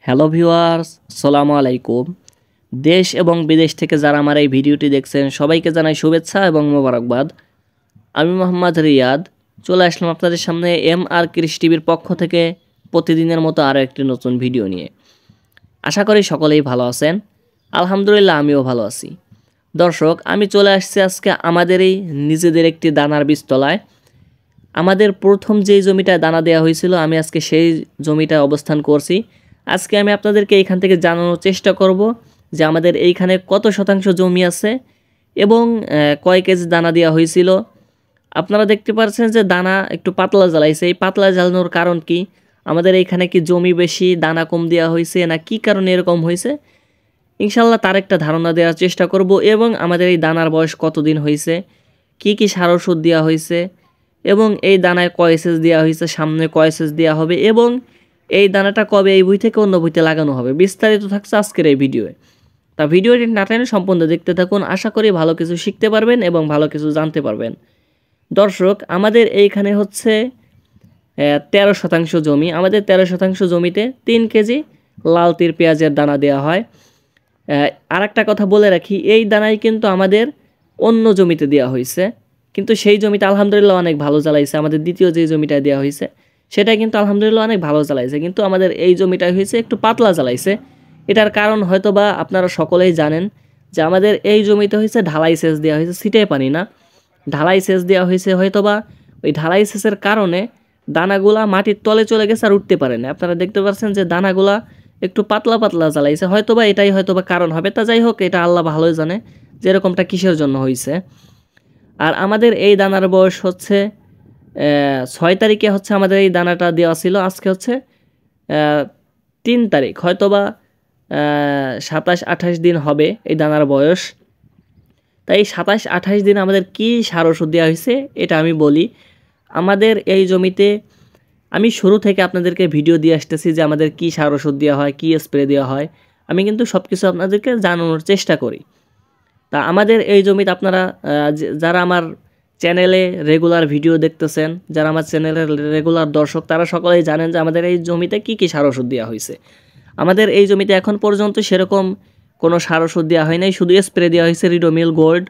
Hello viewers, আসসালামু আলাইকুম। দেশ এবং বিদেশ থেকে যারা আমার এই ভিডিওটি দেখছেন সবাইকে জানাই শুভেচ্ছা এবং মোবারকবাদ। আমি মোহাম্মদ রিয়াদ চলে আসলাম আপনাদের সামনে MR কৃষি টিভির পক্ষ থেকে প্রতিদিনের মতো আরও একটি নতুন ভিডিও নিয়ে। আশা করি সকলেই ভালো আছেন। আলহামদুলিল্লাহ আমিও ভালো আছি। দর্শক, আমি চলে আসছি আজকে আমাদেরই নিজেদের একটি দানার বীজতলায়। আমাদের প্রথম যেই জমিটায় দানা দেওয়া হয়েছিল আমি আজকে সেই জমিটায় অবস্থান করছি। আজকে আমি আপনাদেরকে এইখান থেকে জানানোর চেষ্টা করব যে আমাদের এইখানে কত শতাংশ জমি আছে এবং কয় কেজি দানা দেওয়া হয়েছিল। আপনারা দেখতে পাচ্ছেন যে দানা একটু পাতলা জ্বালাইছে। এই পাতলা জ্বালানোর কারণ কি? আমাদের এইখানে কি জমি বেশি, দানা কম দেওয়া হয়েছে, না কি কারণে এরকম হয়েছে? ইনশাল্লাহ তার একটা ধারণা দেওয়ার চেষ্টা করব এবং আমাদের এই দানার বয়স কতদিন হয়েছে, কি সার ওষুধ দেওয়া হয়েছে এবং এই দানায় কয় সেচ দেওয়া হয়েছে, সামনে কয় সেচ দেওয়া হবে এবং এই দানাটা কবে এই বই থেকে অন্য বইতে লাগানো হবে, বিস্তারিত থাকছে আজকের এই ভিডিওয়ে। তা ভিডিওটি না টেনে সম্পূর্ণ দেখতে থাকুন। আশা করি ভালো কিছু শিখতে পারবেন এবং ভালো কিছু জানতে পারবেন। দর্শক, আমাদের এইখানে হচ্ছে 13 শতাংশ জমি। আমাদের 13 শতাংশ জমিতে 3 কেজি লাল তীর পেঁয়াজের দানা দেওয়া হয়। আর একটা কথা বলে রাখি, এই দানাই কিন্তু আমাদের অন্য জমিতে দেওয়া হয়েছে, কিন্তু সেই জমিটা আলহামদুলিল্লাহ অনেক ভালো জ্বালাইছে। আমাদের দ্বিতীয় যে জমিটা দেওয়া হয়েছে সেটা কিন্তু আলহামদুলিল্লাহ অনেক ভালো জ্বালাইছে, কিন্তু আমাদের এই জমিটা হয়েছে একটু পাতলা জ্বালাইছে। এটার কারণ হয়তো বা আপনারা সকলেই জানেন যে আমাদের এই জমিতে হয়েছে ঢালাই সেচ দেওয়া হয়েছে, ছিটে পানি না, ঢালাই সেচ দেওয়া হয়েছে। হয়তো বা ওই ঢালাই সেচের কারণে দানাগুলা মাটির তলে চলে গেছে আর উঠতে পারে না। আপনারা দেখতে পাচ্ছেন যে দানাগুলা একটু পাতলা পাতলা জ্বালাইছে, হয়তোবা এটাই হয়তোবা কারণ হবে। তা যাই হোক, এটা আল্লাহ ভালোই জানে যে এরকমটা কিসের জন্য হয়েছে। আর আমাদের এই দানার বয়স হচ্ছে 6 তারিখে হচ্ছে আমাদের এই দানাটা দেওয়া ছিল। আজকে হচ্ছে 3 তারিখ, হয়তোবা 27-28 দিন হবে এই দানার বয়স। তাই 27-28 দিন আমাদের কি সার ওষুধ দেওয়া হয়েছে এটা আমি বলি। আমাদের এই জমিতে আমি শুরু থেকে আপনাদেরকে ভিডিও দিয়ে আসতেছি যে আমাদের কি সার ওষুধ দেওয়া হয়, কি স্প্রে দেওয়া হয়। আমি কিন্তু সব কিছু আপনাদেরকে জানানোর চেষ্টা করি। তা আমাদের এই জমিতে আপনারা যারা আমার চ্যানেলে রেগুলার ভিডিও দেখতেছেন, যারা আমার চ্যানেলের রেগুলার দর্শক, তারা সকলেই জানেন যে আমাদের এই জমিতে কি সার ওষুধ দেওয়া হয়েছে। আমাদের এই জমিতে এখন পর্যন্ত সেরকম কোনো সার ওষুধ দেওয়া হয় নাই, শুধু স্প্রে দেওয়া হয়েছে রিডোমিল গোল্ড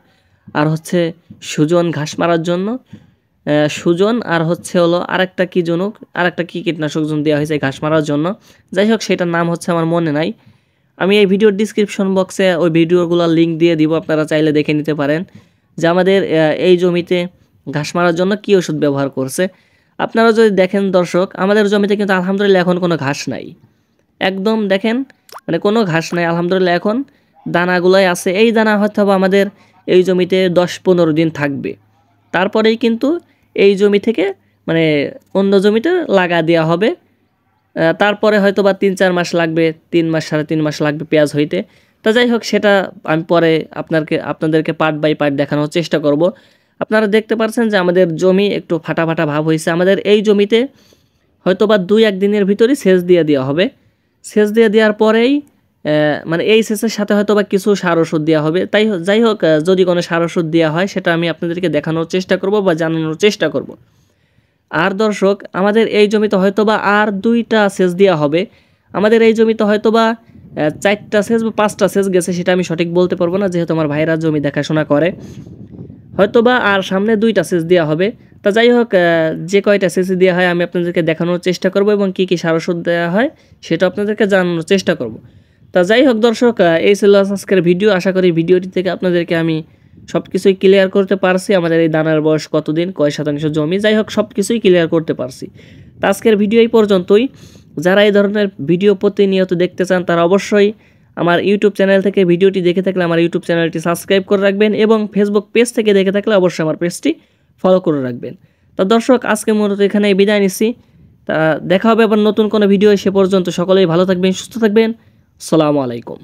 আর হচ্ছে সুজন ঘাস মারার জন্য, সুজন আর হচ্ছে হলো আরেকটা কি জনুক, আরেকটা কি কীটনাশক জন দেওয়া হয়েছে ঘাস মারার জন্য। যাই হোক, সেটার নাম হচ্ছে আমার মনে নাই। আমি এই ভিডিওর ডিসক্রিপশন বক্সে ওই ভিডিওগুলোর লিঙ্ক দিয়ে দিব, আপনারা চাইলে দেখে নিতে পারেন যে আমাদের এই জমিতে ঘাস মারার জন্য কী ওষুধ ব্যবহার করছে। আপনারা যদি দেখেন দর্শক, আমাদের জমিতে কিন্তু আলহামদুলিল্লাহ এখন কোনো ঘাস নাই, একদম দেখেন মানে কোনো ঘাস নাই আলহামদুলিল্লাহ। এখন দানাগুলাই আছে। এই দানা হয়তো আমাদের এই জমিতে 10-15 দিন থাকবে, তারপরেই কিন্তু এই জমি থেকে মানে অন্য জমিতে লাগা দেওয়া হবে। তারপরে হয়তো বা 3-4 মাস লাগবে, 3 মাস 3.5 মাস লাগবে পেঁয়াজ হইতে। তা যাই হোক, সেটা আমি পরে আপনাদেরকে পার্ট বাই পার্ট দেখানোর চেষ্টা করব। আপনারা দেখতে পাচ্ছেন যে আমাদের জমি একটু ফাটা ফাটা ভাব হয়েছে। আমাদের এই জমিতে হয়তো বা 2-1 দিনের ভিতরেই সেচ দিয়ে দেওয়া হবে। সেচ দিয়ে দেওয়ার পরেই মানে এই সেচের সাথে হয়তো বা কিছু সার ওষুধ দেওয়া হবে। তাই যাই হোক, যদি কোনো সার ওষুধ দেওয়া হয় সেটা আমি আপনাদেরকে দেখানোর চেষ্টা করব বা জানানোর চেষ্টা করব। আর দর্শক, আমাদের এই জমিতে হয়তোবা আর 2টা সেচ দেওয়া হবে। আমাদের এই জমিতে হয়তোবা 4টা সেচ বা 5টা সেচ গেছে, সেটা আমি সঠিক বলতে পারবো না, যেহেতু আমার ভাইরা জমি দেখাশোনা করে। হয়তোবা আর সামনে 2টা সেচ দেওয়া হবে। তা যাই হোক, যে কয়টা সেচ দেওয়া হয় আমি আপনাদেরকে দেখানোর চেষ্টা করব এবং কি সার ওষুধ দেওয়া হয় সেটা আপনাদেরকে জানানোর চেষ্টা করব। তা যাই হোক দর্শক, এই ছিল আজকের ভিডিও। আশা করি ভিডিওটি থেকে আপনাদেরকে আমি সব কিছুই ক্লিয়ার করতে পারছি। আমাদের এই দানার বয়স কতদিন, কয় শতাংশ জমি, যাই হোক সব কিছুই ক্লিয়ার করতে পারছি। তা আজকের ভিডিও এই পর্যন্তই। যারা এই ধরনের ভিডিও প্রতিনিয়ত দেখতে চান তারা অবশ্যই আমার ইউটিউব চ্যানেল থেকে ভিডিওটি দেখে থাকলে আমার ইউটিউব চ্যানেলটি সাবস্ক্রাইব করে রাখবেন এবং ফেসবুক পেজ থেকে দেখে থাকলে অবশ্যই আমার পেজটি ফলো করে রাখবেন। তা দর্শক, আজকে মূলত এখানেই বিদায় নিচ্ছি। তা দেখা হবে আবার নতুন কোনো ভিডিও। সে পর্যন্ত সকলেই ভালো থাকবেন, সুস্থ থাকবেন। আসসালামু আলাইকুম।